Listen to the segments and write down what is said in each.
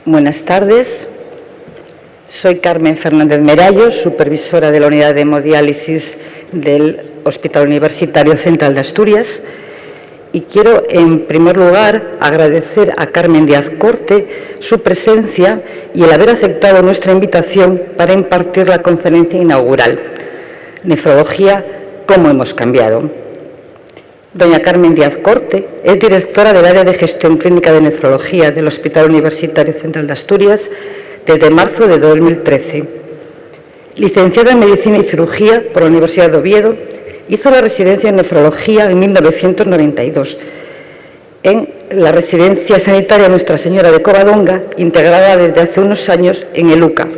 Buenas tardes. Soy Carmen Fernández Merallo, supervisora de la unidad de hemodiálisis del Hospital Universitario Central de Asturias, y quiero, en primer lugar, agradecer a Carmen Díaz Corte su presencia y el haber aceptado nuestra invitación para impartir la conferencia inaugural Nefrología, ¿cómo hemos cambiado? Doña Carmen Díaz Corte es directora del área de gestión clínica de nefrología del Hospital Universitario Central de Asturias desde marzo de 2013. Licenciada en Medicina y Cirugía por la Universidad de Oviedo, hizo la residencia en nefrología en 1992 en la Residencia Sanitaria Nuestra Señora de Covadonga, integrada desde hace unos años en el UCA.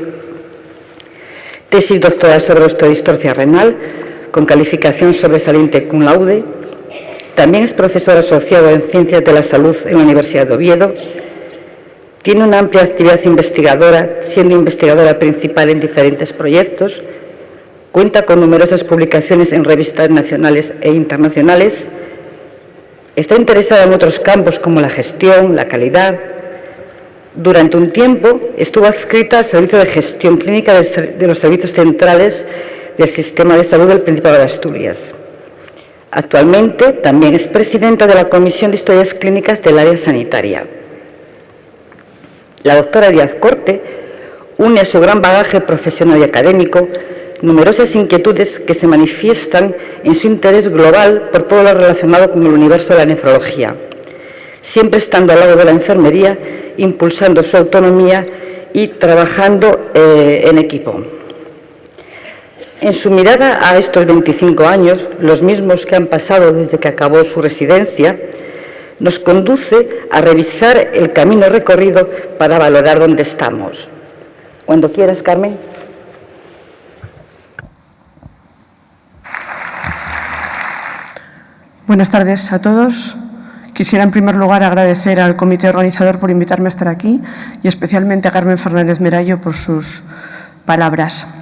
Tesis doctoral sobre osteodistrofia renal, con calificación sobresaliente cum laude. También es profesor asociado en Ciencias de la Salud en la Universidad de Oviedo. Tiene una amplia actividad investigadora, siendo investigadora principal en diferentes proyectos. Cuenta con numerosas publicaciones en revistas nacionales e internacionales. Está interesada en otros campos como la gestión, la calidad. Durante un tiempo estuvo adscrita al Servicio de Gestión Clínica de los Servicios Centrales del Sistema de Salud del Principado de Asturias. Actualmente también es presidenta de la Comisión de Historias Clínicas del área sanitaria. La doctora Díaz Corte une a su gran bagaje profesional y académico numerosas inquietudes que se manifiestan en su interés global por todo lo relacionado con el universo de la nefrología, siempre estando al lado de la enfermería, impulsando su autonomía y trabajando en equipo. En su mirada a estos 25 años, los mismos que han pasado desde que acabó su residencia, nos conduce a revisar el camino recorrido para valorar dónde estamos. Cuando quieras, Carmen. Buenas tardes a todos. Quisiera en primer lugar agradecer al comité organizador por invitarme a estar aquí y especialmente a Carmen Fernández Merallo por sus palabras.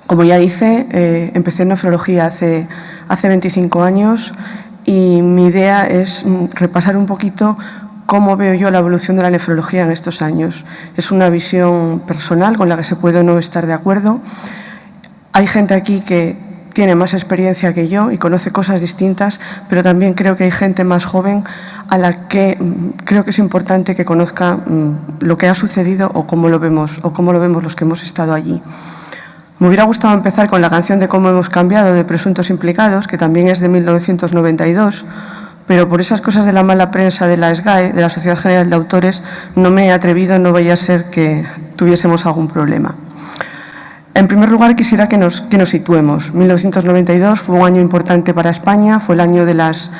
Como ya dice, empecé en nefrología hace 25 años y mi idea es repasar un poquito cómo veo yo la evolución de la nefrología en estos años. Es una visión personal con la que se puede o no estar de acuerdo. Hay gente aquí que tiene más experiencia que yo y conoce cosas distintas, pero también creo que hay gente más joven a la que creo que es importante que conozca lo que ha sucedido o cómo lo vemos los que hemos estado allí. Me hubiera gustado empezar con la canción de Cómo hemos cambiado de Presuntos Implicados, que también es de 1992, pero por esas cosas de la mala prensa de la SGAE, de la Sociedad General de Autores, no me he atrevido, no vaya a ser que tuviésemos algún problema. En primer lugar, quisiera que nos situemos. 1992 fue un año importante para España, fue el año de las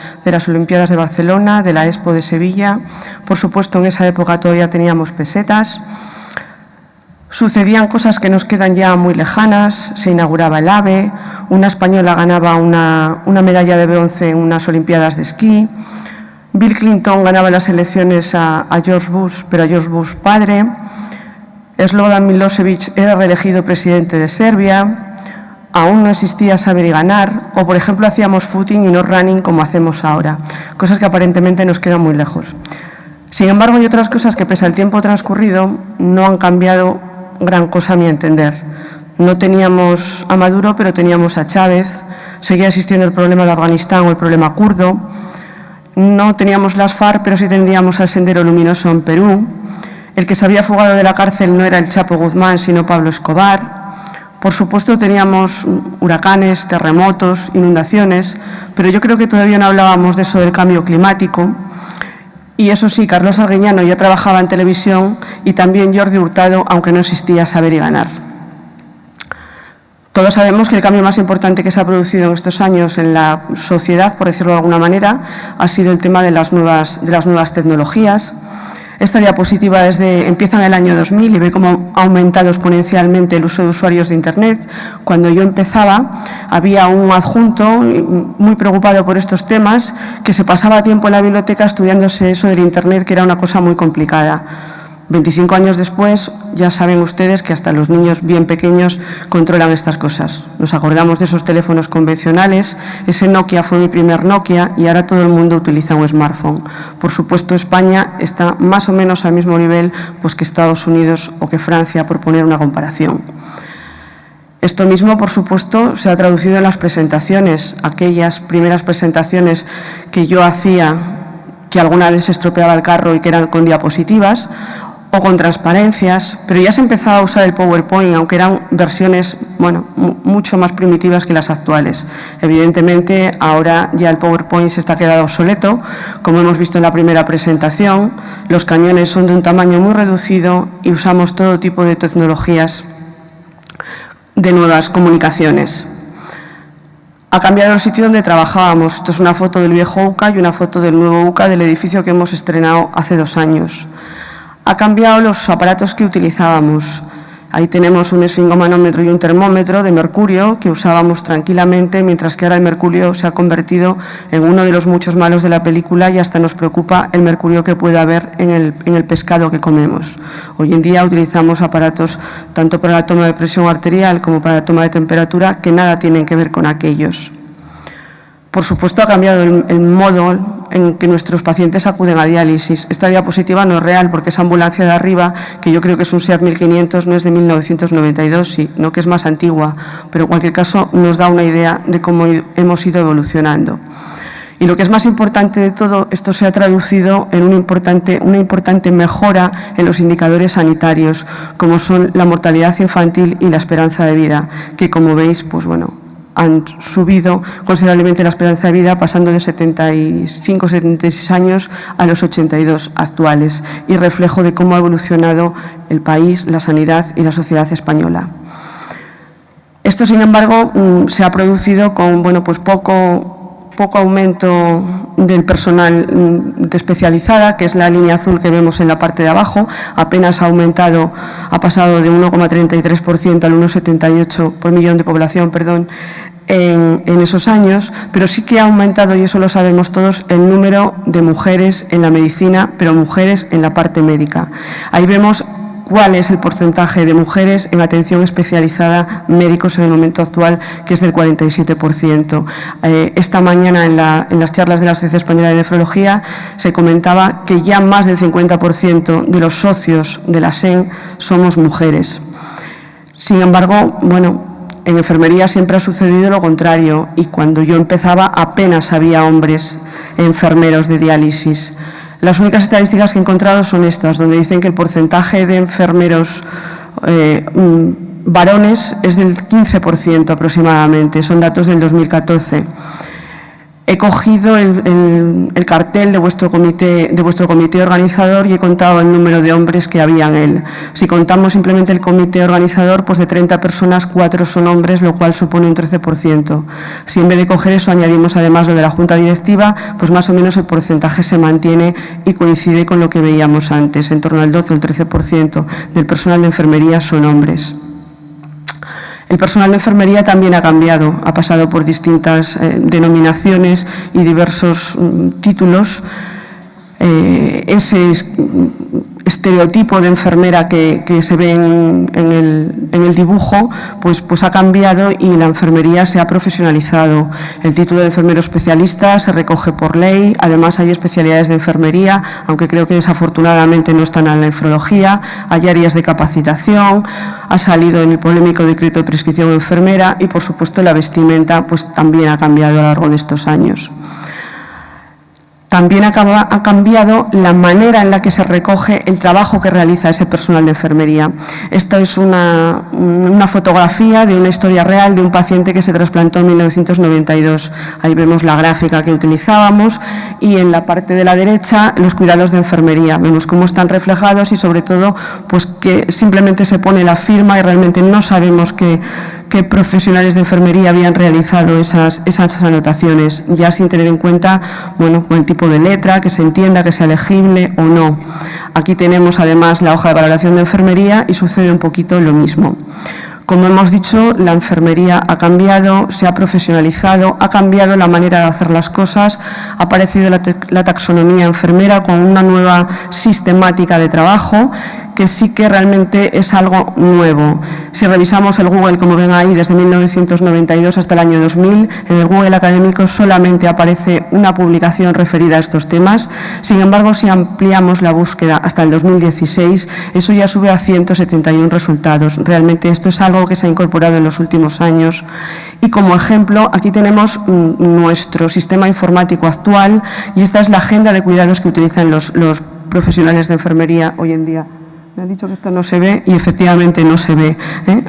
Olimpiadas de Barcelona, de la Expo de Sevilla. Por supuesto, en esa época todavía teníamos pesetas. Sucedían cosas que nos quedan ya muy lejanas, se inauguraba el AVE, una española ganaba una medalla de bronce en unas Olimpiadas de esquí, Bill Clinton ganaba las elecciones a George Bush, pero a George Bush padre, Slobodan Milosevic era reelegido presidente de Serbia, aún no existía Saber y Ganar, o por ejemplo hacíamos footing y no running como hacemos ahora, cosas que aparentemente nos quedan muy lejos. Sin embargo, hay otras cosas que pese al tiempo transcurrido no han cambiado gran cosa a mi entender. No teníamos a Maduro, pero teníamos a Chávez, seguía existiendo el problema de Afganistán o el problema kurdo, no teníamos las FARC, pero sí tendríamos al Sendero Luminoso en Perú, el que se había fugado de la cárcel no era el Chapo Guzmán, sino Pablo Escobar, por supuesto teníamos huracanes, terremotos, inundaciones, pero yo creo que todavía no hablábamos de eso del cambio climático. Y eso sí, Carlos Arguiñano ya trabajaba en televisión y también Jordi Hurtado, aunque no existía Saber y Ganar. Todos sabemos que el cambio más importante que se ha producido en estos años en la sociedad, por decirlo de alguna manera, ha sido el tema de las nuevas tecnologías. Esta diapositiva empieza en el año 2000 y ve cómo ha aumentado exponencialmente el uso de usuarios de Internet. Cuando yo empezaba, había un adjunto muy preocupado por estos temas que se pasaba tiempo en la biblioteca estudiándose eso del Internet, que era una cosa muy complicada. 25 años después, ya saben ustedes que hasta los niños bien pequeños controlan estas cosas. Nos acordamos de esos teléfonos convencionales, ese Nokia fue mi primer Nokia y ahora todo el mundo utiliza un smartphone. Por supuesto, España está más o menos al mismo nivel pues, que Estados Unidos o que Francia, por poner una comparación. Esto mismo, por supuesto, se ha traducido en las presentaciones, aquellas primeras presentaciones que yo hacía, que alguna vez se estropeaba el carro y que eran con diapositivas, o con transparencias, pero ya se empezaba a usar el PowerPoint, aunque eran versiones, bueno, mucho más primitivas que las actuales. Evidentemente, ahora ya el PowerPoint se está quedando obsoleto, como hemos visto en la primera presentación, los cañones son de un tamaño muy reducido y usamos todo tipo de tecnologías de nuevas comunicaciones. Ha cambiado el sitio donde trabajábamos. Esto es una foto del viejo UCA y una foto del nuevo UCA del edificio que hemos estrenado hace 2 años. Ha cambiado los aparatos que utilizábamos. Ahí tenemos un esfingomanómetro y un termómetro de mercurio que usábamos tranquilamente, mientras que ahora el mercurio se ha convertido en uno de los muchos malos de la película y hasta nos preocupa el mercurio que puede haber en el pescado que comemos. Hoy en día utilizamos aparatos tanto para la toma de presión arterial como para la toma de temperatura que nada tienen que ver con aquellos. Por supuesto, ha cambiado el modo en que nuestros pacientes acuden a diálisis. Esta diapositiva no es real porque esa ambulancia de arriba, que yo creo que es un SEAT 1500, no es de 1992, sino que es más antigua, pero en cualquier caso nos da una idea de cómo hemos ido evolucionando. Y lo que es más importante de todo, esto se ha traducido en una importante mejora en los indicadores sanitarios, como son la mortalidad infantil y la esperanza de vida, que como veis, pues bueno, han subido considerablemente la esperanza de vida, pasando de 75-76 años a los 82 actuales, y reflejo de cómo ha evolucionado el país, la sanidad y la sociedad española. Esto, sin embargo, se ha producido con pues poco aumento del personal de especializada, que es la línea azul que vemos en la parte de abajo. Apenas ha pasado de 1,33% al 1,78 por millón de población, en esos años, pero sí que ha aumentado, y eso lo sabemos todos, el número de mujeres en la medicina, pero mujeres en la parte médica. Ahí vemos cuál es el porcentaje de mujeres en atención especializada médicos en el momento actual, que es del 47%. Esta mañana en las charlas de la Asociación Española de Nefrología se comentaba que ya más del 50% de los socios de la SEN somos mujeres. Sin embargo, en enfermería siempre ha sucedido lo contrario, y cuando yo empezaba apenas había hombres enfermeros de diálisis. Las únicas estadísticas que he encontrado son estas, donde dicen que el porcentaje de enfermeros varones es del 15% aproximadamente, son datos del 2014. He cogido el cartel de vuestro comité organizador y he contado el número de hombres que había en él. Si contamos simplemente el comité organizador, pues de 30 personas, 4 son hombres, lo cual supone un 13%. Si en vez de coger eso añadimos además lo de la junta directiva, pues más o menos el porcentaje se mantiene y coincide con lo que veíamos antes. En torno al 12 o el 13% del personal de enfermería son hombres. El personal de enfermería también ha cambiado, ha pasado por distintas denominaciones y diversos títulos. Ese estereotipo de enfermera que se ve en el dibujo, pues ha cambiado y la enfermería se ha profesionalizado. El título de enfermero especialista se recoge por ley, además hay especialidades de enfermería, aunque creo que desafortunadamente no están en la nefrología, hay áreas de capacitación, ha salido en el polémico decreto de prescripción enfermera y, por supuesto, la vestimenta pues también ha cambiado a lo largo de estos años. También ha cambiado la manera en la que se recoge el trabajo que realiza ese personal de enfermería. Esto es una fotografía de una historia real de un paciente que se trasplantó en 1992. Ahí vemos la gráfica que utilizábamos y en la parte de la derecha los cuidados de enfermería. Vemos cómo están reflejados y, sobre todo, pues que simplemente se pone la firma y realmente no sabemos qué profesionales de enfermería habían realizado esas anotaciones, ya sin tener en cuenta el tipo de letra, que se entienda, que sea legible o no. Aquí tenemos además la hoja de valoración de enfermería y sucede un poquito lo mismo. Como hemos dicho, la enfermería ha cambiado, se ha profesionalizado, ha cambiado la manera de hacer las cosas, ha aparecido la taxonomía enfermera con una nueva sistemática de trabajo que sí que realmente es algo nuevo. Si revisamos el Google, como ven ahí, desde 1992 hasta el año 2000, en el Google académico solamente aparece una publicación referida a estos temas. Sin embargo, si ampliamos la búsqueda hasta el 2016, eso ya sube a 171 resultados. Realmente esto es algo que se ha incorporado en los últimos años. Y como ejemplo, aquí tenemos nuestro sistema informático actual y esta es la agenda de cuidados que utilizan los profesionales de enfermería hoy en día. Me han dicho que esto no se ve y efectivamente no se ve.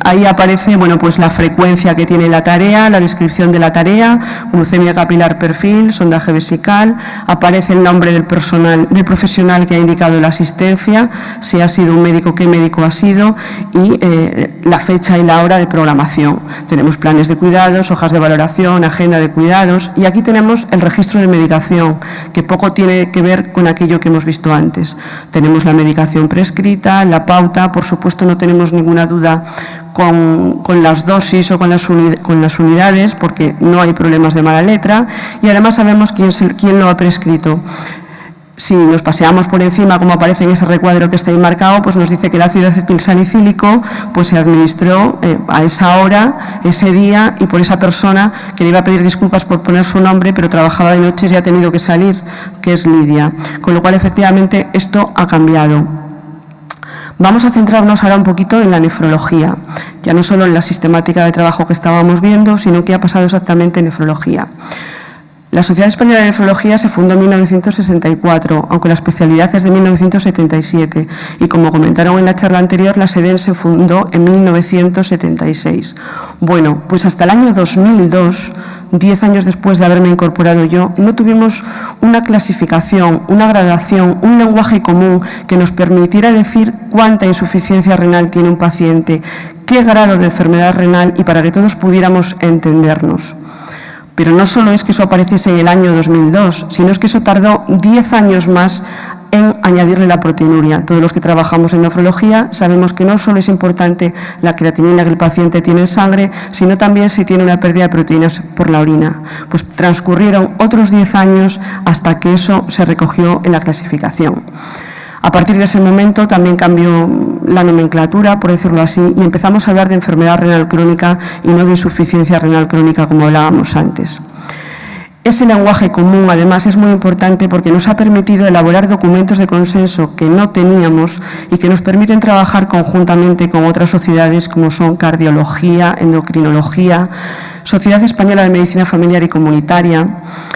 Ahí aparece pues la frecuencia que tiene la tarea, la descripción de la tarea, glucemia capilar perfil, sondaje vesical, aparece el nombre del profesional que ha indicado la asistencia, si ha sido un médico, qué médico ha sido y la fecha y la hora de programación. Tenemos planes de cuidados, hojas de valoración, agenda de cuidados y aquí tenemos el registro de medicación, que poco tiene que ver con aquello que hemos visto antes. Tenemos la medicación prescrita, la pauta, por supuesto no tenemos ninguna duda con las dosis o con las unidades porque no hay problemas de mala letra y además sabemos quién lo ha prescrito. Si nos paseamos por encima, como aparece en ese recuadro que está ahí marcado, pues nos dice que el ácido acetilsalicílico pues se administró a esa hora, ese día y por esa persona que le iba a pedir disculpas por poner su nombre, pero trabajaba de noches y ha tenido que salir, que es Lidia. Con lo cual, efectivamente, esto ha cambiado. Vamos a centrarnos ahora un poquito en la nefrología, ya no solo en la sistemática de trabajo que estábamos viendo, sino qué ha pasado exactamente en nefrología. La Sociedad Española de Nefrología se fundó en 1964, aunque la especialidad es de 1977, y como comentaron en la charla anterior, la SEDEN se fundó en 1976. Bueno, pues hasta el año 2002, 10 años después de haberme incorporado yo, no tuvimos una clasificación, una gradación, un lenguaje común que nos permitiera decir cuánta insuficiencia renal tiene un paciente, qué grado de enfermedad renal y para que todos pudiéramos entendernos. Pero no solo es que eso apareciese en el año 2002, sino es que eso tardó 10 años más en añadirle la proteinuria. Todos los que trabajamos en nefrología sabemos que no solo es importante la creatinina que el paciente tiene en sangre, sino también si tiene una pérdida de proteínas por la orina. Pues transcurrieron otros 10 años hasta que eso se recogió en la clasificación. A partir de ese momento también cambió la nomenclatura, por decirlo así, y empezamos a hablar de enfermedad renal crónica y no de insuficiencia renal crónica como hablábamos antes. Ese lenguaje común, además, es muy importante porque nos ha permitido elaborar documentos de consenso que no teníamos y que nos permiten trabajar conjuntamente con otras sociedades como son cardiología, endocrinología, Sociedad Española de Medicina Familiar y Comunitaria.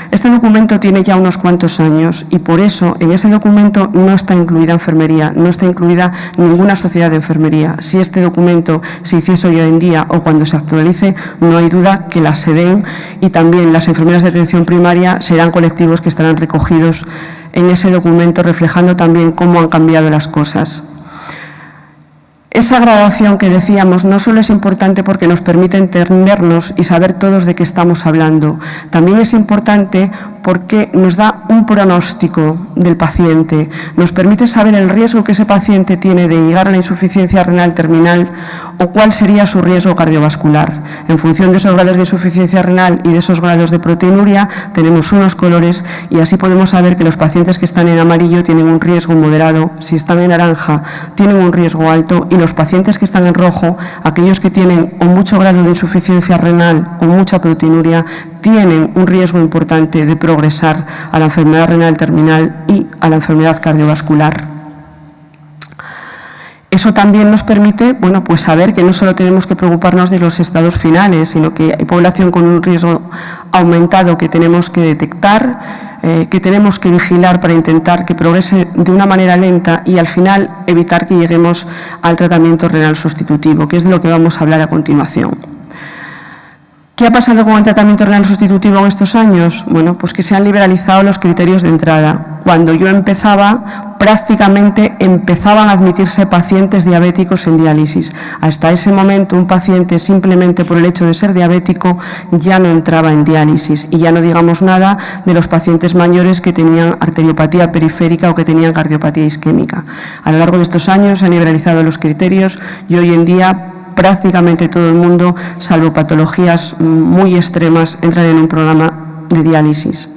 Este documento tiene ya unos cuantos años y por eso en ese documento no está incluida enfermería, no está incluida ninguna sociedad de enfermería. Si este documento se hiciese hoy en día o cuando se actualice, no hay duda que la SEDEN y también las enfermeras de atención primaria serán colectivos que estarán recogidos en ese documento, reflejando también cómo han cambiado las cosas. Esa gradación que decíamos no solo es importante porque nos permite entendernos y saber todos de qué estamos hablando, también es importante porque nos da un pronóstico del paciente, nos permite saber el riesgo que ese paciente tiene de llegar a la insuficiencia renal terminal o cuál sería su riesgo cardiovascular. En función de esos grados de insuficiencia renal y de esos grados de proteinuria tenemos unos colores y así podemos saber que los pacientes que están en amarillo tienen un riesgo moderado, si están en naranja tienen un riesgo alto y los pacientes que están en rojo, aquellos que tienen o mucho grado de insuficiencia renal o mucha proteinuria, tienen un riesgo importante de progresar a la enfermedad renal terminal y a la enfermedad cardiovascular. Eso también nos permite, pues saber que no solo tenemos que preocuparnos de los estados finales, sino que hay población con un riesgo aumentado que tenemos que detectar, que tenemos que vigilar para intentar que progrese de una manera lenta y al final evitar que lleguemos al tratamiento renal sustitutivo, que es de lo que vamos a hablar a continuación. ¿Qué ha pasado con el tratamiento renal sustitutivo en estos años? Bueno, pues que se han liberalizado los criterios de entrada. Cuando yo empezaba, prácticamente empezaban a admitirse pacientes diabéticos en diálisis. Hasta ese momento, un paciente simplemente por el hecho de ser diabético ya no entraba en diálisis. Y ya no digamos nada de los pacientes mayores que tenían arteriopatía periférica o que tenían cardiopatía isquémica. A lo largo de estos años se han liberalizado los criterios y hoy en día prácticamente todo el mundo, salvo patologías muy extremas, entran en un programa de diálisis.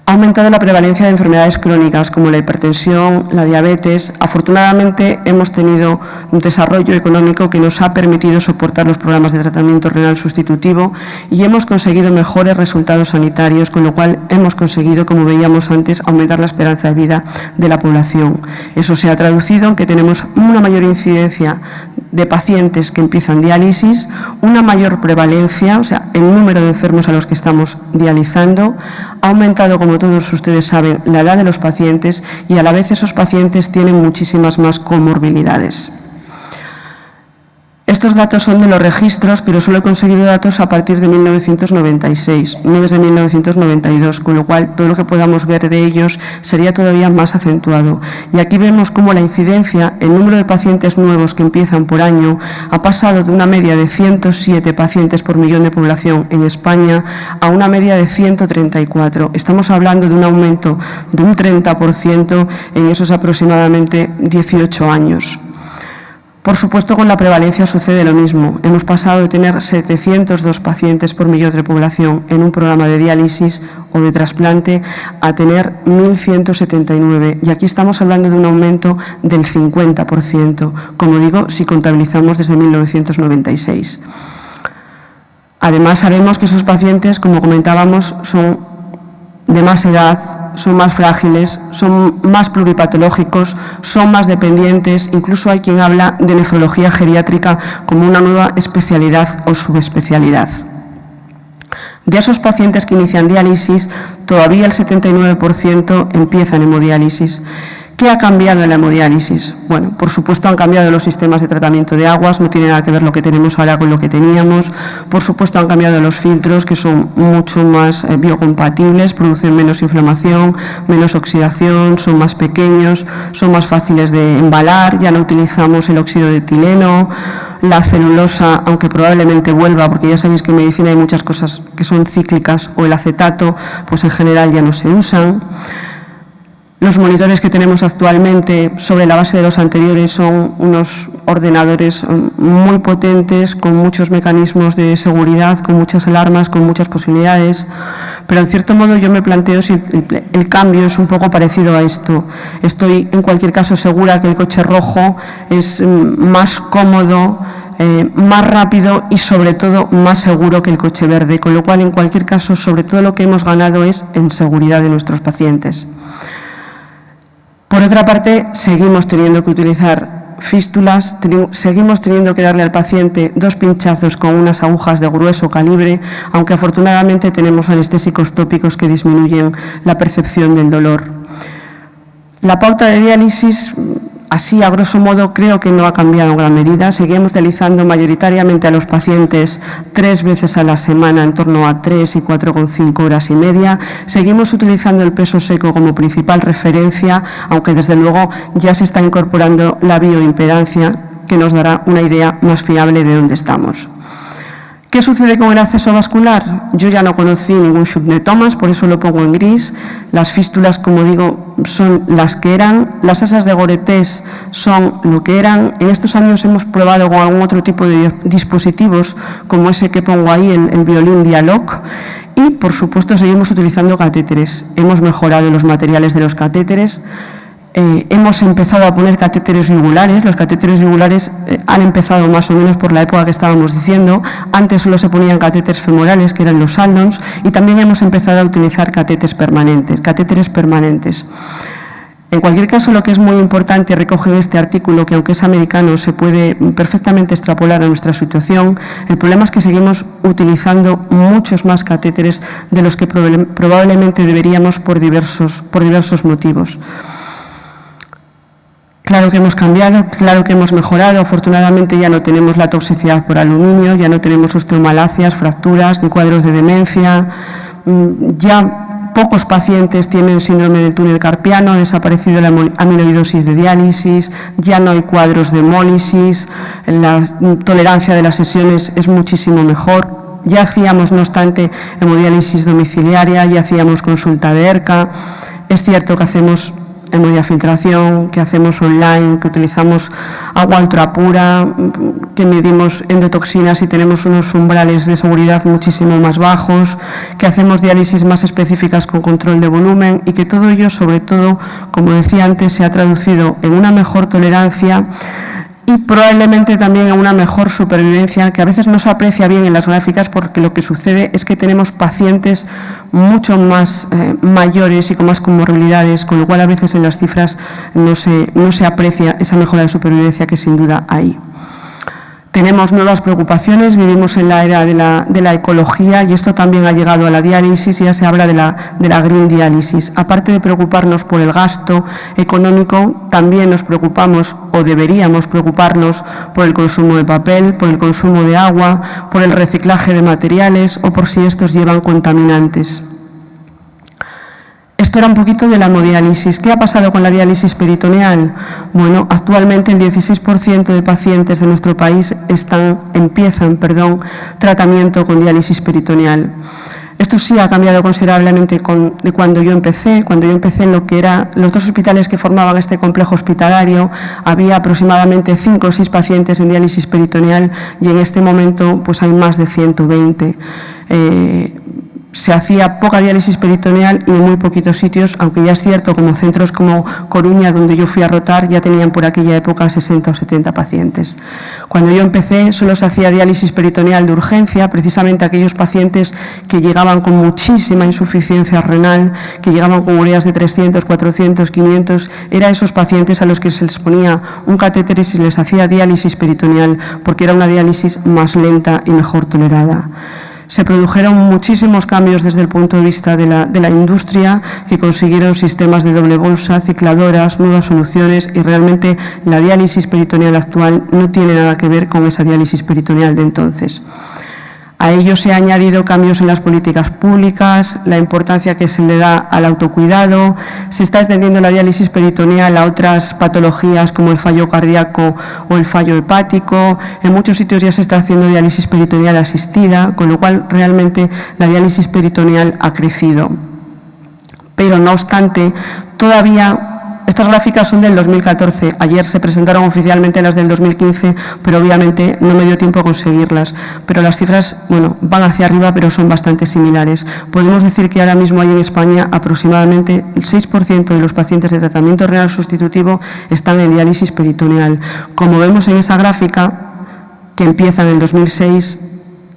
Ha aumentado la prevalencia de enfermedades crónicas como la hipertensión, la diabetes. Afortunadamente hemos tenido un desarrollo económico que nos ha permitido soportar los programas de tratamiento renal sustitutivo y hemos conseguido mejores resultados sanitarios, con lo cual hemos conseguido, como veíamos antes, aumentar la esperanza de vida de la población. Eso se ha traducido en que tenemos una mayor incidencia de pacientes que empiezan diálisis, una mayor prevalencia, o sea, el número de enfermos a los que estamos dializando, ha aumentado, como todos ustedes saben, la edad de los pacientes y a la vez esos pacientes tienen muchísimas más comorbilidades. Estos datos son de los registros, pero solo he conseguido datos a partir de 1996, no desde 1992, con lo cual todo lo que podamos ver de ellos sería todavía más acentuado. Y aquí vemos cómo la incidencia, el número de pacientes nuevos que empiezan por año, ha pasado de una media de 107 pacientes por millón de población en España a una media de 134. Estamos hablando de un aumento de un 30% en esos aproximadamente 18 años. Por supuesto, con la prevalencia sucede lo mismo. Hemos pasado de tener 702 pacientes por millón de población en un programa de diálisis o de trasplante a tener 1.179. Y aquí estamos hablando de un aumento del 50%, como digo, si contabilizamos desde 1996. Además, sabemos que esos pacientes, como comentábamos, son de más edad, son más frágiles, son más pluripatológicos, son más dependientes. Incluso hay quien habla de nefrología geriátrica como una nueva especialidad o subespecialidad. De esos pacientes que inician diálisis, todavía el 79% empiezan hemodiálisis. ¿Qué ha cambiado en la hemodiálisis? Bueno, por supuesto han cambiado los sistemas de tratamiento de aguas, no tiene nada que ver lo que tenemos ahora con lo que teníamos. Por supuesto han cambiado los filtros, que son mucho más biocompatibles, producen menos inflamación, menos oxidación, son más pequeños, son más fáciles de embalar, ya no utilizamos el óxido de etileno, la celulosa, aunque probablemente vuelva, porque ya sabéis que en medicina hay muchas cosas que son cíclicas, o el acetato, pues en general ya no se usan. Los monitores que tenemos actualmente sobre la base de los anteriores son unos ordenadores muy potentes, con muchos mecanismos de seguridad, con muchas alarmas, con muchas posibilidades, pero en cierto modo yo me planteo si el cambio es un poco parecido a esto. Estoy en cualquier caso segura que el coche rojo es más cómodo, más rápido y sobre todo más seguro que el coche verde, con lo cual en cualquier caso sobre todo lo que hemos ganado es en seguridad de nuestros pacientes. Por otra parte, seguimos teniendo que utilizar fístulas, seguimos teniendo que darle al paciente 2 pinchazos con unas agujas de grueso calibre, aunque afortunadamente tenemos anestésicos tópicos que disminuyen la percepción del dolor. La pauta de diálisis, así a grosso modo, creo que no ha cambiado en gran medida. Seguimos dializando mayoritariamente a los pacientes 3 veces a la semana, en torno a 3 y 4,5 horas y media. Seguimos utilizando el peso seco como principal referencia, aunque desde luego ya se está incorporando la bioimpedancia, que nos dará una idea más fiable de dónde estamos. ¿Qué sucede con el acceso vascular? Yo ya no conocí ningún Shunt de Thomas, por eso lo pongo en gris. Las fístulas, como digo, son las que eran. Las asas de Goretés son lo que eran. En estos años hemos probado con algún otro tipo de dispositivos, como ese que pongo ahí, el violín Dialog. Y, por supuesto, seguimos utilizando catéteres. Hemos mejorado los materiales de los catéteres. Hemos empezado a poner catéteres yugulares. Los catéteres yugulares han empezado más o menos por la época que estábamos diciendo. Antes solo se ponían catéteres femorales, que eran los Aldons, y también hemos empezado a utilizar catéteres permanentes. En cualquier caso, lo que es muy importante recoger este artículo, que aunque es americano, se puede perfectamente extrapolar a nuestra situación. El problema es que seguimos utilizando muchos más catéteres de los que probablemente deberíamos por diversos motivos. Claro que hemos cambiado, claro que hemos mejorado. Afortunadamente ya no tenemos la toxicidad por aluminio, ya no tenemos osteomalacias, fracturas ni cuadros de demencia. Ya pocos pacientes tienen síndrome del túnel carpiano, ha desaparecido la amiloidosis de diálisis, ya no hay cuadros de hemólisis, la tolerancia de las sesiones es muchísimo mejor. Ya hacíamos, no obstante, hemodiálisis domiciliaria, ya hacíamos consulta de ERCA. Es cierto que hacemos hemodiafiltración, que hacemos online, que utilizamos agua ultrapura, que medimos endotoxinas y tenemos unos umbrales de seguridad muchísimo más bajos, que hacemos diálisis más específicas con control de volumen y que todo ello, sobre todo, como decía antes, se ha traducido en una mejor tolerancia y probablemente también en una mejor supervivencia, que a veces no se aprecia bien en las gráficas porque lo que sucede es que tenemos pacientes mucho más mayores y con más comorbilidades, con lo cual a veces en las cifras no se aprecia esa mejora de supervivencia que sin duda hay. Tenemos nuevas preocupaciones, vivimos en la era de la ecología y esto también ha llegado a la diálisis, ya se habla de la green diálisis. Aparte de preocuparnos por el gasto económico, también nos preocupamos o deberíamos preocuparnos por el consumo de papel, por el consumo de agua, por el reciclaje de materiales o por si estos llevan contaminantes. Esto era un poquito de la hemodiálisis. ¿Qué ha pasado con la diálisis peritoneal? Bueno, actualmente el 16% de pacientes de nuestro país empiezan tratamiento con diálisis peritoneal. Esto sí ha cambiado considerablemente de cuando yo empecé. Cuando yo empecé en lo que eran los dos hospitales que formaban este complejo hospitalario, había aproximadamente 5 o 6 pacientes en diálisis peritoneal y en este momento pues hay más de 120. Se hacía poca diálisis peritoneal y en muy poquitos sitios, aunque ya es cierto, como centros como Coruña, donde yo fui a rotar, ya tenían por aquella época 60 o 70 pacientes. Cuando yo empecé, solo se hacía diálisis peritoneal de urgencia, precisamente aquellos pacientes que llegaban con muchísima insuficiencia renal, que llegaban con ureas de 300, 400, 500, eran esos pacientes a los que se les ponía un catéter y se les hacía diálisis peritoneal, porque era una diálisis más lenta y mejor tolerada. Se produjeron muchísimos cambios desde el punto de vista de la industria, que consiguieron sistemas de doble bolsa, cicladoras, nuevas soluciones y realmente la diálisis peritoneal actual no tiene nada que ver con esa diálisis peritoneal de entonces. A ello se han añadido cambios en las políticas públicas, la importancia que se le da al autocuidado, se está extendiendo la diálisis peritoneal a otras patologías como el fallo cardíaco o el fallo hepático. En muchos sitios ya se está haciendo diálisis peritoneal asistida, con lo cual realmente la diálisis peritoneal ha crecido. Pero no obstante, todavía estas gráficas son del 2014, ayer se presentaron oficialmente las del 2015, pero obviamente no me dio tiempo a conseguirlas. Pero las cifras, bueno, van hacia arriba, pero son bastante similares. Podemos decir que ahora mismo hay en España aproximadamente el 6% de los pacientes de tratamiento renal sustitutivo están en diálisis peritoneal. Como vemos en esa gráfica, que empieza en el 2006,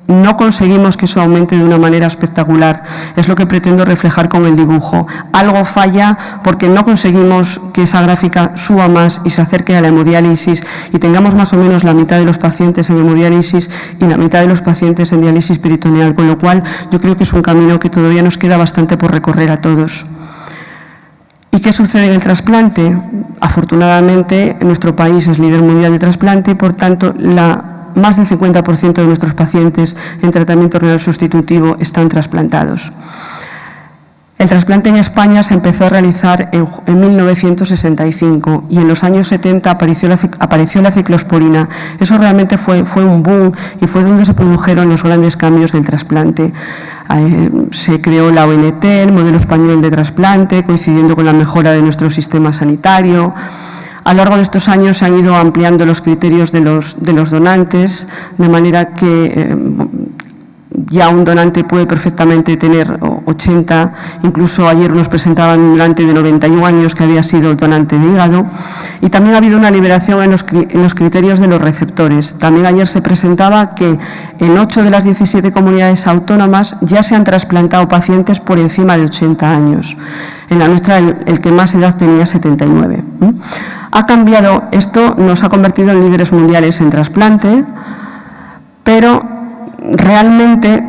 no conseguimos que eso aumente de una manera espectacular. Es lo que pretendo reflejar con el dibujo. Algo falla porque no conseguimos que esa gráfica suba más y se acerque a la hemodiálisis y tengamos más o menos la mitad de los pacientes en hemodiálisis y la mitad de los pacientes en diálisis peritoneal, con lo cual yo creo que es un camino que todavía nos queda bastante por recorrer a todos. ¿Y qué sucede en el trasplante? Afortunadamente, nuestro país es líder mundial de trasplante y, por tanto, más del 50% de nuestros pacientes en tratamiento renal sustitutivo están trasplantados. El trasplante en España se empezó a realizar en 1965 y en los años 70 apareció la ciclosporina. Eso realmente fue un boom y fue donde se produjeron los grandes cambios del trasplante. Se creó la ONT, el modelo español de trasplante, coincidiendo con la mejora de nuestro sistema sanitario. A lo largo de estos años se han ido ampliando los criterios de los donantes, de manera que ya un donante puede perfectamente tener 80, incluso ayer nos presentaban un donante de 91 años que había sido donante de hígado, y también ha habido una liberación en los criterios de los receptores. También ayer se presentaba que en 8 de las 17 comunidades autónomas ya se han trasplantado pacientes por encima de 80 años. En la nuestra el que más edad tenía 79. Ha cambiado, esto nos ha convertido en líderes mundiales en trasplante, pero realmente,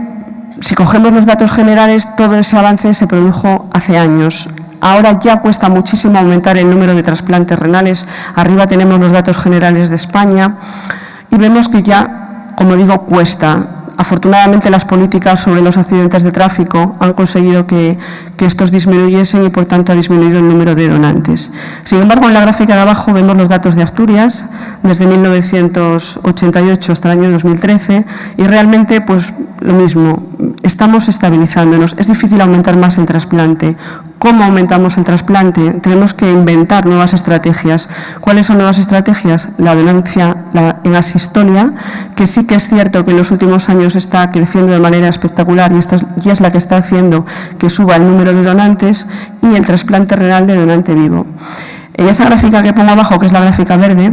si cogemos los datos generales, todo ese avance se produjo hace años. Ahora ya cuesta muchísimo aumentar el número de trasplantes renales. Arriba tenemos los datos generales de España y vemos que ya, como digo, cuesta. Afortunadamente, las políticas sobre los accidentes de tráfico han conseguido que estos disminuyesen y, por tanto, ha disminuido el número de donantes. Sin embargo, en la gráfica de abajo vemos los datos de Asturias desde 1988 hasta el año 2013 y realmente, pues lo mismo. estamos estabilizándonos. Es difícil aumentar más el trasplante. ¿Cómo aumentamos el trasplante? Tenemos que inventar nuevas estrategias. ¿Cuáles son nuevas estrategias? La donancia en asistolia, que sí que es cierto que en los últimos años está creciendo de manera espectacular y es la que está haciendo que suba el número de donantes, y el trasplante renal de donante vivo. En esa gráfica que pongo abajo, que es la gráfica verde,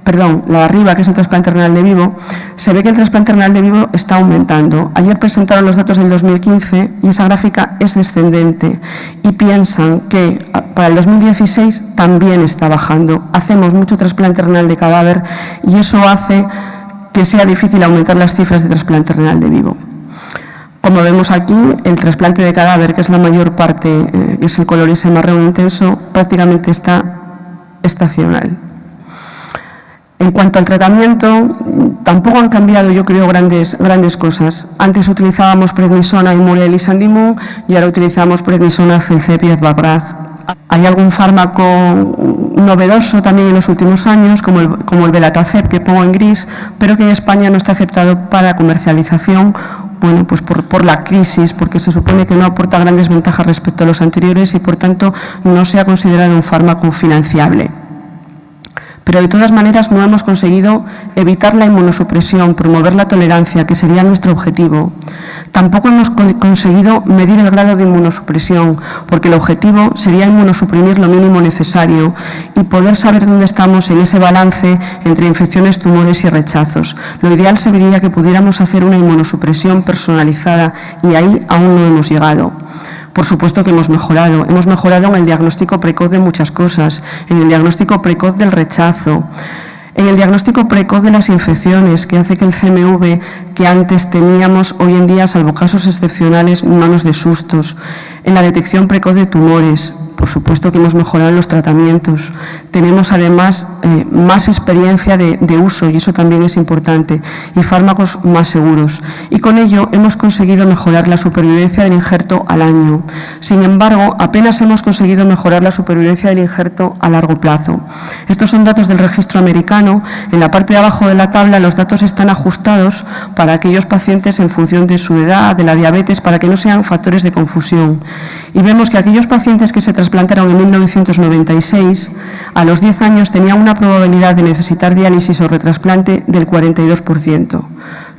la de arriba, que es el trasplante renal de vivo, se ve que el trasplante renal de vivo está aumentando. Ayer presentaron los datos del 2015 y esa gráfica es descendente y piensan que para el 2016 también está bajando. Hacemos mucho trasplante renal de cadáver y eso hace que sea difícil aumentar las cifras de trasplante renal de vivo. Como vemos aquí, el trasplante de cadáver, que es la mayor parte, que es el color ese marrón intenso, prácticamente está estacional. En cuanto al tratamiento, tampoco han cambiado, yo creo, grandes cosas. Antes utilizábamos prednisona, Imural y Sandimún, y ahora utilizamos prednisona, Felcepia y Babraz. Hay algún fármaco novedoso también en los últimos años, como el Belatacep, que pongo en gris, pero que en España no está aceptado para comercialización, bueno, pues por la crisis, porque se supone que no aporta grandes ventajas respecto a los anteriores y, por tanto, no se ha considerado un fármaco financiable. Pero de todas maneras no hemos conseguido evitar la inmunosupresión, promover la tolerancia, que sería nuestro objetivo. Tampoco hemos conseguido medir el grado de inmunosupresión, porque el objetivo sería inmunosuprimir lo mínimo necesario y poder saber dónde estamos en ese balance entre infecciones, tumores y rechazos. Lo ideal sería que pudiéramos hacer una inmunosupresión personalizada y ahí aún no hemos llegado. Por supuesto que hemos mejorado en el diagnóstico precoz de muchas cosas, en el diagnóstico precoz del rechazo, en el diagnóstico precoz de las infecciones, que hace que el CMV que antes teníamos, hoy en día, salvo casos excepcionales, no nos dé sustos, en la detección precoz de tumores. Por supuesto que hemos mejorado en los tratamientos. Tenemos además más experiencia de uso, y eso también es importante, y fármacos más seguros. Y con ello hemos conseguido mejorar la supervivencia del injerto al año. Sin embargo, apenas hemos conseguido mejorar la supervivencia del injerto a largo plazo. Estos son datos del registro americano. En la parte de abajo de la tabla los datos están ajustados para aquellos pacientes en función de su edad, de la diabetes, para que no sean factores de confusión. Y vemos que aquellos pacientes que se trasplantaron en 1996, a los 10 años tenían una probabilidad de necesitar diálisis o retrasplante del 42%.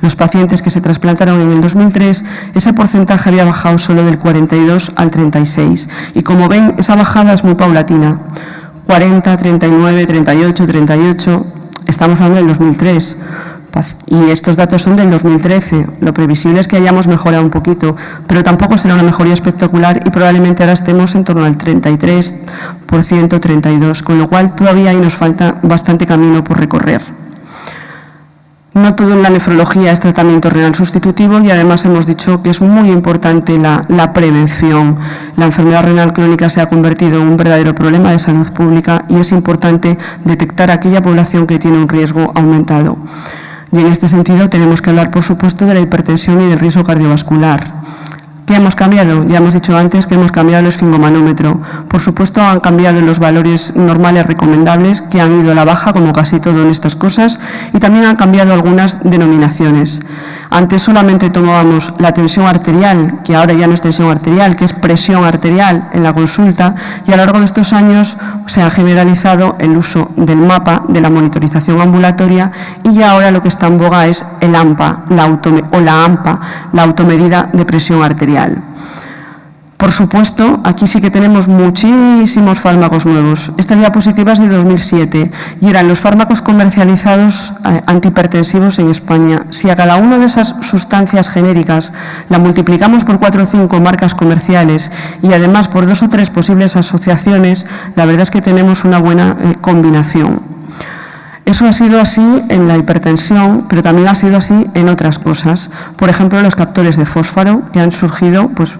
Los pacientes que se trasplantaron en el 2003, ese porcentaje había bajado solo del 42 al 36. Y como ven, esa bajada es muy paulatina. 40, 39, 38, 38, estamos hablando del 2003. Y estos datos son del 2013. Lo previsible es que hayamos mejorado un poquito, pero tampoco será una mejoría espectacular y probablemente ahora estemos en torno al 33%, 32%, con lo cual todavía ahí nos falta bastante camino por recorrer. No todo en la nefrología es tratamiento renal sustitutivo y además hemos dicho que es muy importante la prevención. La enfermedad renal crónica se ha convertido en un verdadero problema de salud pública y es importante detectar a aquella población que tiene un riesgo aumentado. Y en este sentido tenemos que hablar, por supuesto, de la hipertensión y del riesgo cardiovascular. ¿Qué hemos cambiado? Ya hemos dicho antes que hemos cambiado el esfingomanómetro. Por supuesto, han cambiado los valores normales recomendables, que han ido a la baja, como casi todo en estas cosas, y también han cambiado algunas denominaciones. Antes solamente tomábamos la tensión arterial, que ahora ya no es tensión arterial, que es presión arterial en la consulta, y a lo largo de estos años se ha generalizado el uso del mapa, de la monitorización ambulatoria, y ya ahora lo que está en boga es el AMPA, la AMPA, la automedida de presión arterial. Por supuesto, aquí sí que tenemos muchísimos fármacos nuevos. Esta diapositiva es de 2007 y eran los fármacos comercializados antihipertensivos en España. Si a cada una de esas sustancias genéricas la multiplicamos por 4 o 5 marcas comerciales y además por 2 o 3 posibles asociaciones, la verdad es que tenemos una buena combinación. Eso ha sido así en la hipertensión, pero también ha sido así en otras cosas. Por ejemplo, los captores de fósforo, que han surgido, pues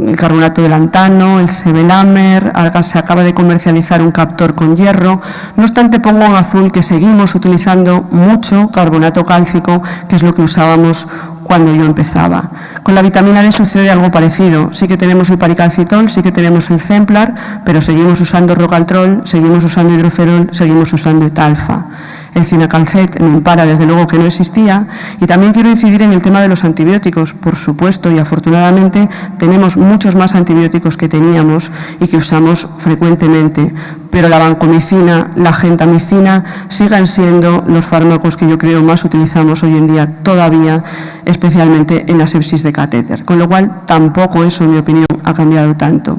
el carbonato de lantano, el sevelamer, se acaba de comercializar un captor con hierro. No obstante, pongo en azul que seguimos utilizando mucho carbonato cálcico, que es lo que usábamos cuando yo empezaba. Con la vitamina D sucede algo parecido. Sí que tenemos el paricalcitol, sí que tenemos el Zemplar, pero seguimos usando Rocaltrol, seguimos usando hidroferol, seguimos usando Etalfa. El Cinacalcet en el para, desde luego que no existía. Y también quiero incidir en el tema de los antibióticos. Por supuesto y afortunadamente tenemos muchos más antibióticos que teníamos y que usamos frecuentemente. Pero la vancomicina, la gentamicina siguen siendo los fármacos que yo creo más utilizamos hoy en día todavía, especialmente en la sepsis de catéter. Con lo cual tampoco eso, en mi opinión, ha cambiado tanto.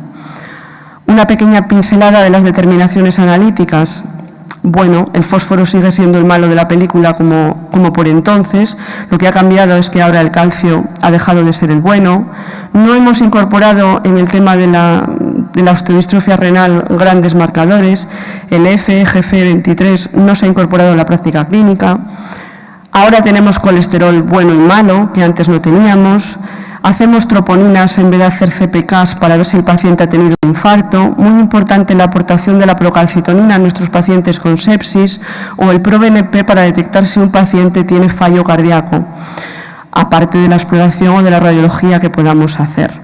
Una pequeña pincelada de las determinaciones analíticas. Bueno, el fósforo sigue siendo el malo de la película como por entonces. Lo que ha cambiado es que ahora el calcio ha dejado de ser el bueno. No hemos incorporado en el tema de la osteodistrofia renal grandes marcadores. El FGF23 no se ha incorporado en la práctica clínica. Ahora tenemos colesterol bueno y malo, que antes no teníamos. Hacemos troponinas en vez de hacer CPKs para ver si el paciente ha tenido un infarto. Muy importante la aportación de la procalcitonina a nuestros pacientes con sepsis o el ProBNP para detectar si un paciente tiene fallo cardíaco, aparte de la exploración o de la radiología que podamos hacer.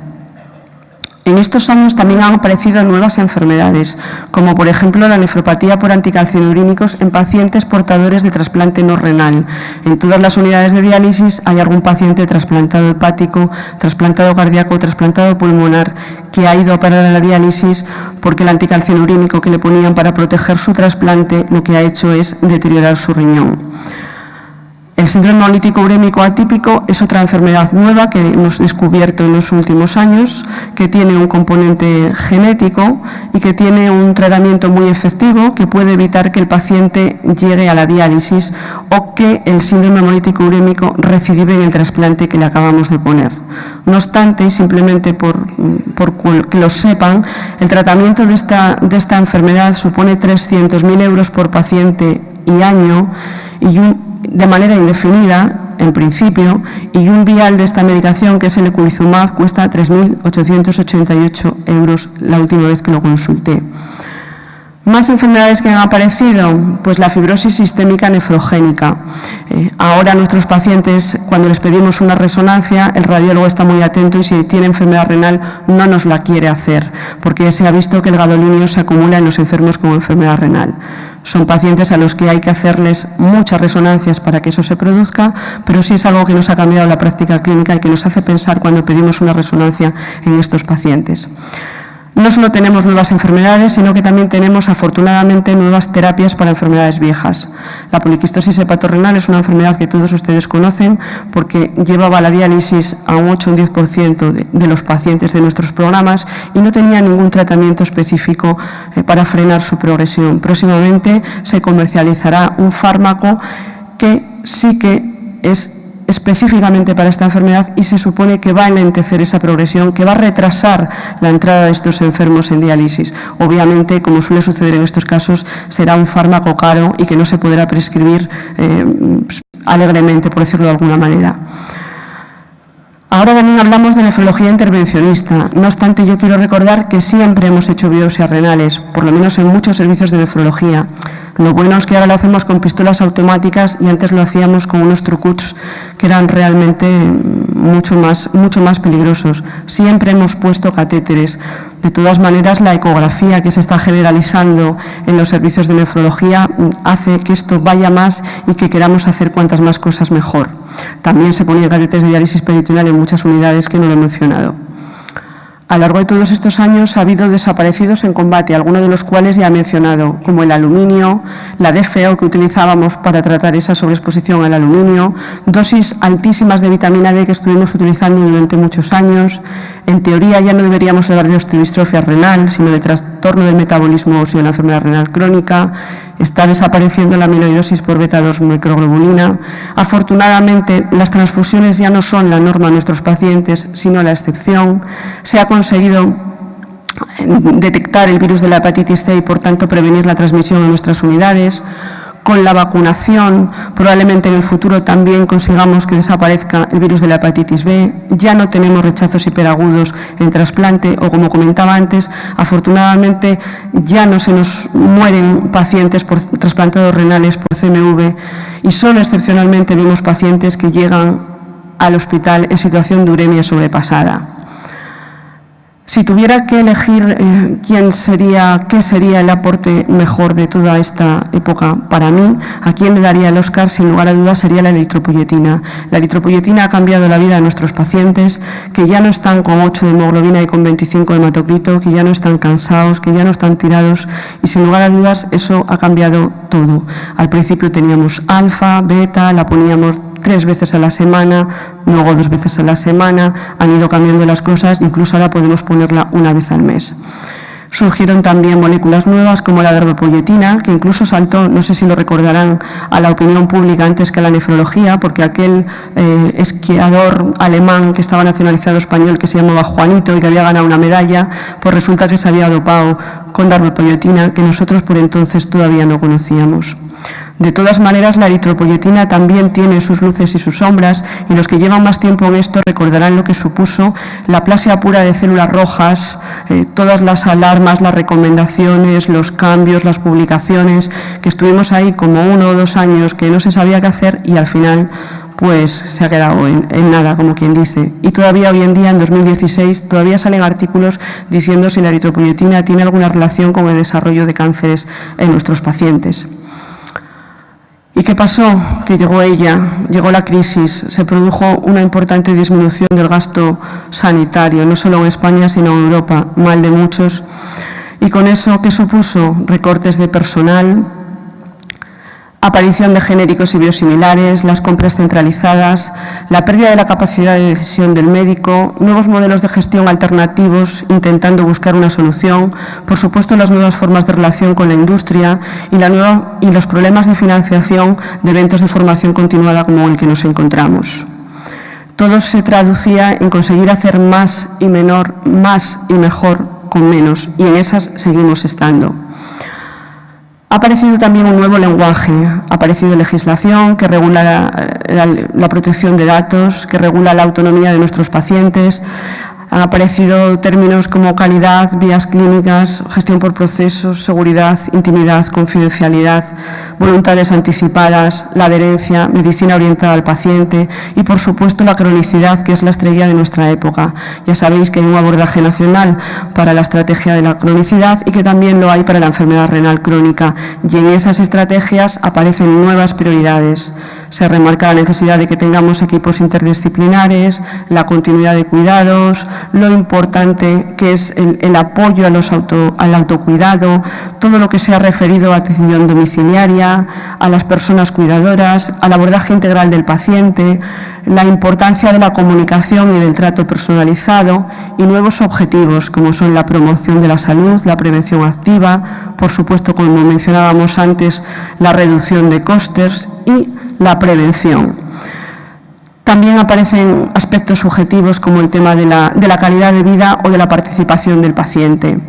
En estos años también han aparecido nuevas enfermedades, como por ejemplo la nefropatía por anticalcinurínicos en pacientes portadores de trasplante no renal. En todas las unidades de diálisis hay algún paciente trasplantado hepático, trasplantado cardíaco, trasplantado pulmonar que ha ido a parar a la diálisis porque el anticalcinurínico que le ponían para proteger su trasplante lo que ha hecho es deteriorar su riñón. El síndrome hemolítico urémico atípico es otra enfermedad nueva que hemos descubierto en los últimos años, que tiene un componente genético y que tiene un tratamiento muy efectivo que puede evitar que el paciente llegue a la diálisis o que el síndrome hemolítico urémico recidive en el trasplante que le acabamos de poner. No obstante, y simplemente por que lo sepan, el tratamiento de esta enfermedad supone 300.000 euros por paciente y año y de manera indefinida, en principio, y un vial de esta medicación, que es el eculizumab, cuesta 3.888 euros la última vez que lo consulté. Más enfermedades que han aparecido, pues la fibrosis sistémica nefrogénica. Ahora nuestros pacientes, cuando les pedimos una resonancia, el radiólogo está muy atento y si tiene enfermedad renal no nos la quiere hacer, porque se ha visto que el gadolinio se acumula en los enfermos con enfermedad renal. Son pacientes a los que hay que hacerles muchas resonancias para que eso se produzca, pero sí es algo que nos ha cambiado la práctica clínica y que nos hace pensar cuando pedimos una resonancia en estos pacientes. No solo tenemos nuevas enfermedades, sino que también tenemos, afortunadamente, nuevas terapias para enfermedades viejas. La poliquistosis hepatorrenal es una enfermedad que todos ustedes conocen porque llevaba la diálisis a un 8 o un 10% de los pacientes de nuestros programas y no tenía ningún tratamiento específico para frenar su progresión. Próximamente se comercializará un fármaco que sí que es específicamente para esta enfermedad y se supone que va a enlentecer esa progresión, que va a retrasar la entrada de estos enfermos en diálisis. Obviamente, como suele suceder en estos casos, será un fármaco caro y que no se podrá prescribir alegremente, por decirlo de alguna manera. Ahora también hablamos de nefrología intervencionista. No obstante, yo quiero recordar que siempre hemos hecho biopsias renales, por lo menos en muchos servicios de nefrología. Lo bueno es que ahora lo hacemos con pistolas automáticas y antes lo hacíamos con unos trucuts que eran realmente mucho más peligrosos. Siempre hemos puesto catéteres. De todas maneras, la ecografía que se está generalizando en los servicios de nefrología hace que esto vaya más y que queramos hacer cuantas más cosas mejor. También se ponían catéteres de diálisis peritoneal en muchas unidades que no lo he mencionado. A lo largo de todos estos años ha habido desaparecidos en combate, algunos de los cuales ya he mencionado, como el aluminio, la DFO que utilizábamos para tratar esa sobreexposición al aluminio, dosis altísimas de vitamina D que estuvimos utilizando durante muchos años. En teoría ya no deberíamos hablar de osteodistrofia renal, sino de trastorno del metabolismo óseo en la enfermedad renal crónica. Está desapareciendo la amiloidosis por beta-2 microglobulina. Afortunadamente, las transfusiones ya no son la norma en nuestros pacientes, sino la excepción. Se ha conseguido detectar el virus de la hepatitis C y, por tanto, prevenir la transmisión en nuestras unidades. Con la vacunación, probablemente en el futuro también consigamos que desaparezca el virus de la hepatitis B. Ya no tenemos rechazos hiperagudos en trasplante o, como comentaba antes, afortunadamente ya no se nos mueren pacientes por trasplantados renales por CMV y solo excepcionalmente vemos pacientes que llegan al hospital en situación de uremia sobrepasada. Si tuviera que elegir qué sería el aporte mejor de toda esta época para mí, a quién le daría el Oscar, sin lugar a dudas, sería la eritropoyetina. La eritropoyetina ha cambiado la vida de nuestros pacientes, que ya no están con 8 de hemoglobina y con 25 de hematocrito, que ya no están cansados, que ya no están tirados, y sin lugar a dudas eso ha cambiado todo. Al principio teníamos alfa, beta, la poníamos 3 veces a la semana, luego 2 veces a la semana, han ido cambiando las cosas, incluso ahora podemos ponerla 1 vez al mes. Surgieron también moléculas nuevas como la ergopoyetina, que incluso saltó, no sé si lo recordarán, a la opinión pública antes que a la nefrología, porque aquel esquiador alemán que estaba nacionalizado español, que se llamaba Juanito y que había ganado una medalla, pues resulta que se había dopado con la ergopoyetina, que nosotros por entonces todavía no conocíamos. De todas maneras, la eritropoyetina también tiene sus luces y sus sombras, y los que llevan más tiempo en esto recordarán lo que supuso la aplasia pura de células rojas, todas las alarmas, las recomendaciones, los cambios, las publicaciones, que estuvimos ahí como 1 o 2 años que no se sabía qué hacer y al final pues se ha quedado en nada, como quien dice. Y todavía hoy en día, en 2016, todavía salen artículos diciendo si la eritropoyetina tiene alguna relación con el desarrollo de cánceres en nuestros pacientes. ¿Y qué pasó? Que llegó ella, llegó la crisis, se produjo una importante disminución del gasto sanitario, no solo en España, sino en Europa, mal de muchos. Y con eso, ¿qué supuso? Recortes de personal, aparición de genéricos y biosimilares, las compras centralizadas, la pérdida de la capacidad de decisión del médico, nuevos modelos de gestión alternativos intentando buscar una solución, por supuesto las nuevas formas de relación con la industria y los problemas de financiación de eventos de formación continuada como el que nos encontramos. Todo se traducía en conseguir hacer más y menor, más y mejor con menos, y en esas seguimos estando. Ha aparecido también un nuevo lenguaje, ha aparecido legislación que regula la protección de datos, que regula la autonomía de nuestros pacientes, han aparecido términos como calidad, vías clínicas, gestión por procesos, seguridad, intimidad, confidencialidad, voluntades anticipadas, la adherencia, medicina orientada al paciente y, por supuesto, la cronicidad, que es la estrella de nuestra época. Ya sabéis que hay un abordaje nacional para la estrategia de la cronicidad y que también lo hay para la enfermedad renal crónica. Y en esas estrategias aparecen nuevas prioridades. Se remarca la necesidad de que tengamos equipos interdisciplinares, la continuidad de cuidados, lo importante que es el apoyo al autocuidado, todo lo que se ha referido a atención domiciliaria, a las personas cuidadoras, al abordaje integral del paciente, la importancia de la comunicación y del trato personalizado y nuevos objetivos como son la promoción de la salud, la prevención activa, por supuesto, como mencionábamos antes, la reducción de costes y la prevención. También aparecen aspectos subjetivos como el tema de la calidad de vida o de la participación del paciente.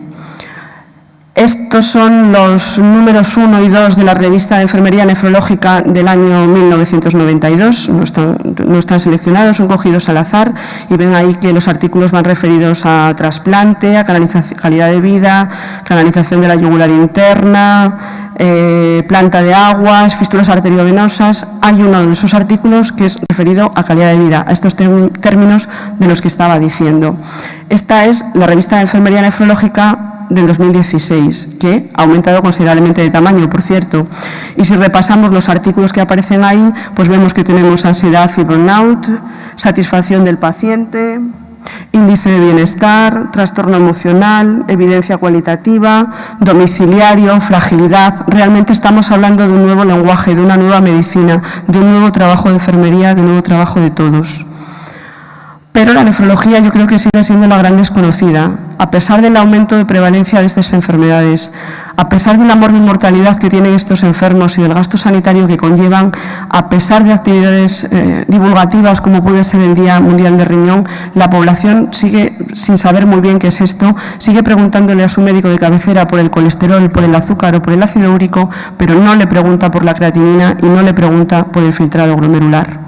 Estos son los números 1 y 2 de la revista de Enfermería Nefrológica del año 1992. No están seleccionados, son cogidos al azar y ven ahí que los artículos van referidos a trasplante, a calidad de vida, canalización de la yugular interna, planta de aguas, fístulas arteriovenosas. Hay uno de esos artículos que es referido a calidad de vida, a estos términos de los que estaba diciendo. Esta es la revista de Enfermería Nefrológica del 2016, que ha aumentado considerablemente de tamaño, por cierto. Y si repasamos los artículos que aparecen ahí, pues vemos que tenemos ansiedad y burnout, satisfacción del paciente, índice de bienestar, trastorno emocional, evidencia cualitativa, domiciliario, fragilidad. Realmente estamos hablando de un nuevo lenguaje, de una nueva medicina, de un nuevo trabajo de enfermería, de un nuevo trabajo de todos. Pero la nefrología yo creo que sigue siendo la gran desconocida, a pesar del aumento de prevalencia de estas enfermedades, a pesar de la morbimortalidad que tienen estos enfermos y del gasto sanitario que conllevan, a pesar de actividades divulgativas como puede ser el Día Mundial del Riñón, la población sigue sin saber muy bien qué es esto, sigue preguntándole a su médico de cabecera por el colesterol, por el azúcar o por el ácido úrico, pero no le pregunta por la creatinina y no le pregunta por el filtrado glomerular.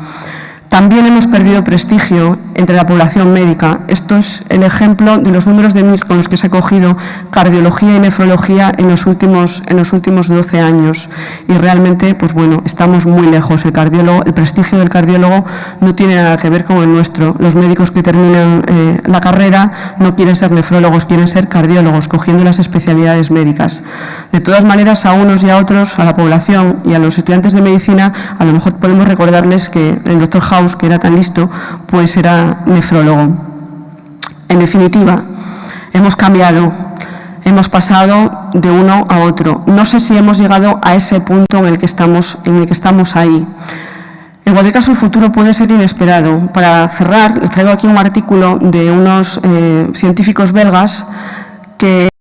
También hemos perdido prestigio entre la población médica. Esto es el ejemplo de los números de MIR con los que se ha cogido cardiología y nefrología en los últimos 12 años. Y realmente, pues bueno, estamos muy lejos. El prestigio del cardiólogo no tiene nada que ver con el nuestro. Los médicos que terminan la carrera no quieren ser nefrólogos, quieren ser cardiólogos, cogiendo las especialidades médicas. De todas maneras, a unos y a otros, a la población y a los estudiantes de medicina, a lo mejor podemos recordarles que el doctor House, que era tan listo, pues era nefrólogo. En definitiva, hemos cambiado, hemos pasado de uno a otro. No sé si hemos llegado a ese punto en el que estamos ahí. En cualquier caso, el futuro puede ser inesperado. Para cerrar, les traigo aquí un artículo de unos científicos belgas que